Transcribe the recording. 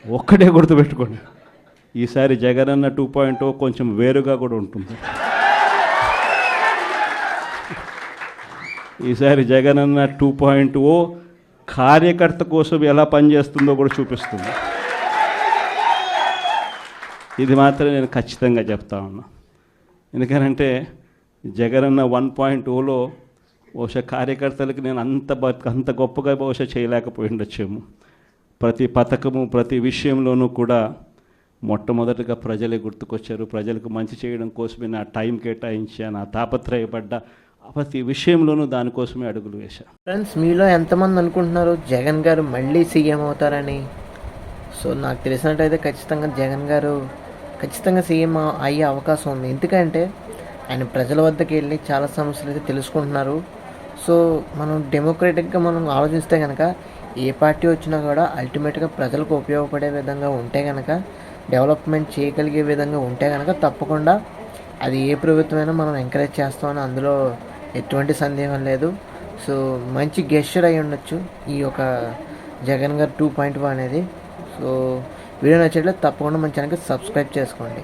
ఒక్కటే గుర్తుపెట్టుకోండి, ఈసారి జగనన్న 2.0 కొంచెం వేరుగా కూడా ఉంటుంది. ఈసారి జగనన్న 2.0 కార్యకర్త కోసం ఎలా పనిచేస్తుందో కూడా చూపిస్తుంది. ఇది మాత్రం నేను ఖచ్చితంగా చెప్తా ఉన్నా. ఎందుకనంటే జగనన్న 1.0లో బహుశా కార్యకర్తలకు నేను అంత గొప్పగా బహుశా చేయలేకపోయి ఉండొచ్చేమో. ప్రతి పథకము ప్రతి విషయంలోనూ కూడా మొట్టమొదటిగా ప్రజలే గుర్తుకొచ్చారు. ప్రజలకు మంచి చేయడం కోసమే నా టైం కేటాయించా, నా తాపత్రయపడ్డా, ప్రతి విషయంలోనూ దానికోసమే అడుగులు వేశా. ఫ్రెండ్స్, మీలో ఎంతమంది అనుకుంటున్నారు జగన్ గారు మళ్ళీ సీఎం అవుతారని? సో నాకు తెలిసినట్టయితే ఖచ్చితంగా జగన్ గారు ఖచ్చితంగా సీఎం అయ్యే అవకాశం ఉంది. ఎందుకంటే ఆయన ప్రజల వద్దకు వెళ్ళి చాలా సమస్యలు అయితే తెలుసుకుంటున్నారు. సో మనం డెమోక్రటిక్గా మనం ఆలోచిస్తే కనుక ఏ పార్టీ వచ్చినా కూడా అల్టిమేట్గా ప్రజలకు ఉపయోగపడే విధంగా ఉంటే కనుక, డెవలప్మెంట్ చేయగలిగే విధంగా ఉంటే కనుక తప్పకుండా అది ఏ ప్రభుత్వమైనా మనం ఎంకరేజ్ చేస్తామని అందులో ఎటువంటి సందేహం లేదు. సో మంచి గెస్చర్ అయి ఉండొచ్చు ఈ యొక్క జగన్ గారు 2.0 అనేది. సో వీడియో నచ్చట్లేదు తప్పకుండా మన ఛానల్కి సబ్స్క్రైబ్ చేసుకోండి.